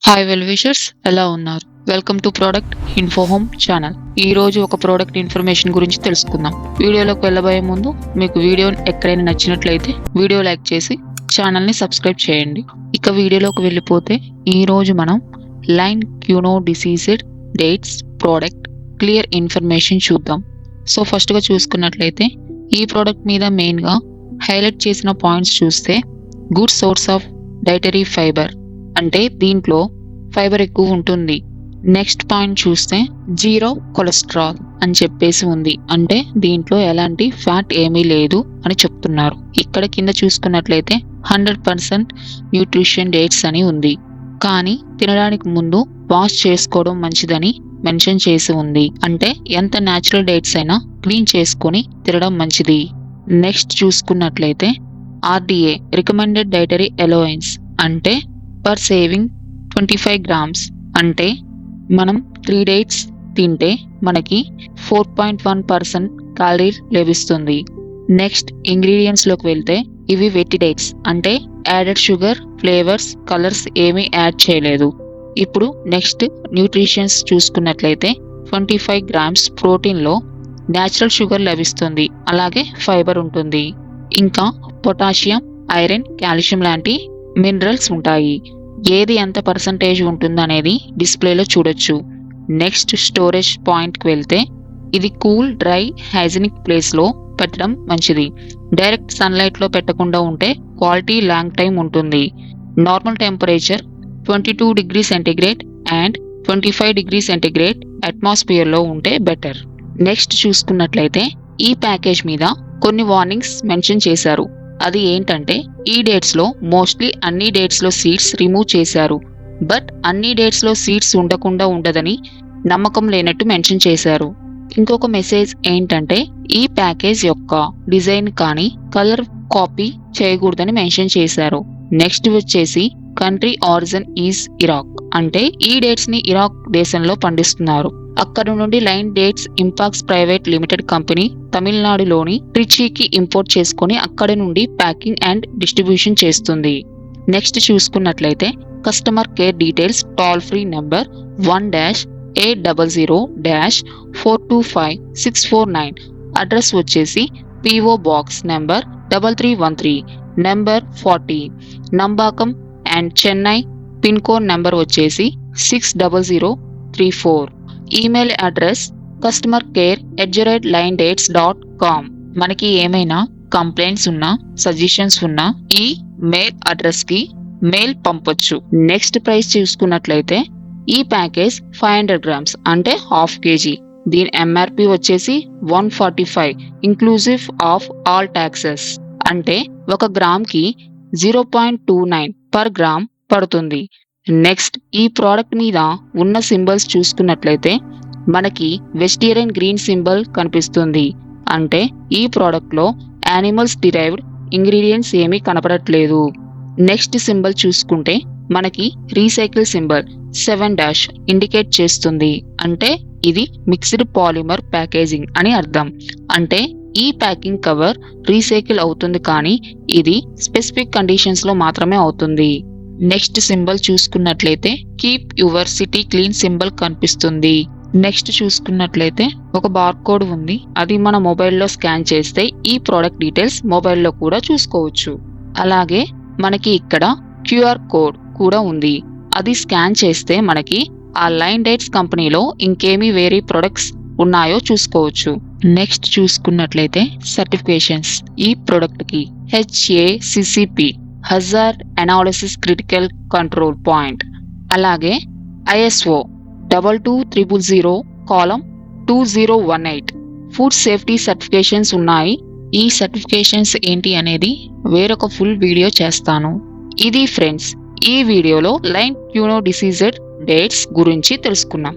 Hi well wishers, ఎలా ఉన్నారు? Welcome to product info home channel. ఈ రోజు ఒక ప్రోడక్ట్ ఇన్ఫర్మేషన్ గురించి తెలుసుకుందాం. వీడియోలోకి వెళ్ళబోయే ముందు మీకు వీడియో ఎక్కడైనా నచ్చినట్లయితే వీడియో లైక్ చేసి ఛానల్ని సబ్స్క్రైబ్ చేయండి. ఇక వీడియోలోకి వెళ్ళిపోతే ఈ రోజు మనం లైన్ క్యూనో డిసీజెడ్ డేట్స్ ప్రోడక్ట్ క్లియర్ ఇన్ఫర్మేషన్ చూద్దాం. సో ఫస్ట్గా చూసుకున్నట్లయితే ఈ ప్రోడక్ట్ మీద మెయిన్గా హైలైట్ చేసిన పాయింట్స్ చూస్తే good source of dietary fibre, అంటే దీంట్లో ఫైబర్ ఎక్కువ ఉంటుంది. నెక్స్ట్ పాయింట్ చూస్తే జీరో కొలెస్ట్రాల్ అని చెప్పేసి ఉంది, అంటే దీంట్లో ఎలాంటి ఫ్యాట్ ఏమీ లేదు అని చెప్తున్నారు. ఇక్కడ కింద చూసుకున్నట్లయితే 100% న్యూట్రిషన్ డేట్స్ అని ఉంది, కానీ తినడానికి ముందు వాష్ చేసుకోవడం మంచిదని మెన్షన్ చేసి ఉంది. అంటే ఎంత న్యాచురల్ డేట్స్ అయినా క్లీన్ చేసుకొని తినడం మంచిది. నెక్స్ట్ చూసుకున్నట్లయితే RDA రికమెండెడ్ డైటరీ అలవెన్స్, అంటే పర్ సేవింగ్ 25 గ్రామ్స్, అంటే మనం 3 డేట్స్ తింటే మనకి 4.1% క్యాలరీ లభిస్తుంది. నెక్స్ట్ ఇంగ్రీడియంట్స్లోకి వెళ్తే ఇవి వెట్టి డేట్స్, అంటే యాడెడ్ షుగర్, ఫ్లేవర్స్, కలర్స్ ఏమీ యాడ్ చేయలేదు. ఇప్పుడు నెక్స్ట్ న్యూట్రిషన్స్ చూసుకున్నట్లయితే 25 గ్రామ్స్ ప్రోటీన్లో న్యాచురల్ షుగర్ లభిస్తుంది, అలాగే ఫైబర్ ఉంటుంది. ఇంకా పొటాషియం, ఐరన్, కాల్షియం లాంటి మినరల్స్ ఉంటాయి. ఏది ఎంత పర్సంటేజ్ ఉంటుందనేది డిస్ప్లేలో చూడొచ్చు. నెక్స్ట్ స్టోరేజ్ పాయింట్కి వెళ్తే ఇది కూల్, డ్రై, హైజీనిక్ ప్లేస్లో పెట్టడం మంచిది. డైరెక్ట్ సన్లైట్లో పెట్టకుండా ఉంటే క్వాలిటీ లాంగ్ టైం ఉంటుంది. Normal temperature 22 degree centigrade and 25 degree centigrade అట్మాస్ఫియర్లో ఉంటే బెటర్. నెక్స్ట్ చూసుకున్నట్లయితే ఈ ప్యాకేజ్ మీద కొన్ని వార్నింగ్స్ మెన్షన్ చేశారు. అది ఏంటంటే ఈ డేట్స్లో మోస్ట్లీ అన్ని డేట్స్లో సీడ్స్ రిమూవ్ చేశారు, బట్ అన్ని డేట్స్లో సీడ్స్ ఉండకుండా ఉండదని నమ్మకం లేనట్టు మెన్షన్ చేశారు. ఇంకొక మెసేజ్ ఏంటంటే ఈ ప్యాకేజ్ యొక్క డిజైన్ కానీ కలర్ కాపీ చేయకూడదని మెన్షన్ చేశారు. నెక్స్ట్ వచ్చేసి కంట్రీ ఆరిజిన్ ఈజ్ ఇరాక్, అంటే ఈ డేట్స్ ని ఇరాక్ దేశంలో పండిస్తున్నారు. అక్కడ నుండి line dates impex private limited company తమిళనాడులోని ట్రిచీకి ఇంపోర్ట్ చేసుకుని అక్కడి నుండి ప్యాకింగ్ అండ్ డిస్ట్రిబ్యూషన్ చేస్తుంది. నెక్స్ట్ చూసుకున్నట్లయితే customer care details toll free number 1-800-425-649, address వచ్చేసి PO box number 3313, number 40, Nungambakkam and Chennai. Pin code number వచ్చేసి 60034. Email address customercare@linedates.com. మనకి ఏమైనా కంప్లైంట్స్ ఉన్నా, సజెషన్స్ ఉన్నా ఈ మెయిల్ అడ్రస్ కి మెయిల్ పంపొచ్చు. నెక్స్ట్ ప్రైస్ చూసుకున్నట్లయితే ఈ ప్యాకేజ్ 500 గ్రామ్స్, అంటే హాఫ్ కేజీ. దీని MRP వచ్చేసి 145 ఇంక్లూజివ్ ఆఫ్ ఆల్ ట్యాక్సెస్, అంటే 1 గ్రామ్ కి 0.29 పర్ గ్రామ్ పడుతుంది. నెక్స్ట్ ఈ ప్రోడక్ట్ మీద ఉన్న సింబల్స్ చూసుకున్నట్లయితే మనకి వెజిటేరియన్ గ్రీన్ సింబల్ కనిపిస్తుంది, అంటే ఈ ప్రోడక్ట్ లో యానిమల్స్ డిరైవ్డ్ ఇంగ్రీడియంట్స్ ఏమీ కనపడట్లేదు. నెక్స్ట్ సింబల్ చూసుకుంటే మనకి రీసైకిల్ సింబల్ 7- ఇండికేట్ చేస్తుంది, అంటే ఇది మిక్స్డ్ పాలిమర్ ప్యాకేజింగ్ అని అర్థం. అంటే ఈ ప్యాకింగ్ కవర్ రీసైకిల్ అవుతుంది, కానీ ఇది స్పెసిఫిక్ కండిషన్స్ లో మాత్రమే అవుతుంది. నెక్స్ట్ సింబల్ చూసుకున్నట్లయితే keep your city clean symbol కనిపిస్తుంది. నెక్స్ట్ చూసుకున్నట్లయితే ఒక బార్ కోడ్ ఉంది, అది మన మొబైల్లో స్కాన్ చేస్తే ఈ ప్రోడక్ట్ డీటెయిల్స్ మొబైల్లో కూడా చూసుకోవచ్చు. అలాగే మనకి ఇక్కడ QR కోడ్ కూడా ఉంది, అది స్కాన్ చేస్తే మనకి ఆ లైన్ డేట్స్ కంపెనీలో ఇంకేమీ వేరే ప్రొడక్ట్స్ ఉన్నాయో చూసుకోవచ్చు. నెక్స్ట్ చూసుకున్నట్లయితే సర్టిఫికేషన్స్ ఈ ప్రొడక్ట్ కి HACCP hazard analysis critical control point, అలాగే ISO 22000:2018 ఫుడ్ సేఫ్టీ సర్టిఫికేషన్స్ ఉన్నాయి. ఈ సర్టిఫికేషన్స్ ఏంటి అనేది వేరొక ఫుల్ వీడియో చేస్తాను. ఇది ఫ్రెండ్స్ ఈ వీడియోలో లైన్ క్యూనో డిసీజెడ్ డేట్స్ గురించి తెలుసుకున్నాం.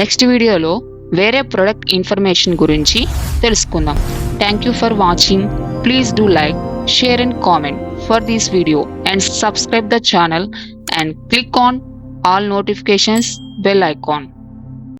నెక్స్ట్ వీడియోలో వేరే ప్రొడక్ట్ ఇన్ఫర్మేషన్ గురించి తెలుసుకుందాం. Thank you for watching. Please do like, share and comment for this video and subscribe the channel and click on all notifications bell icon.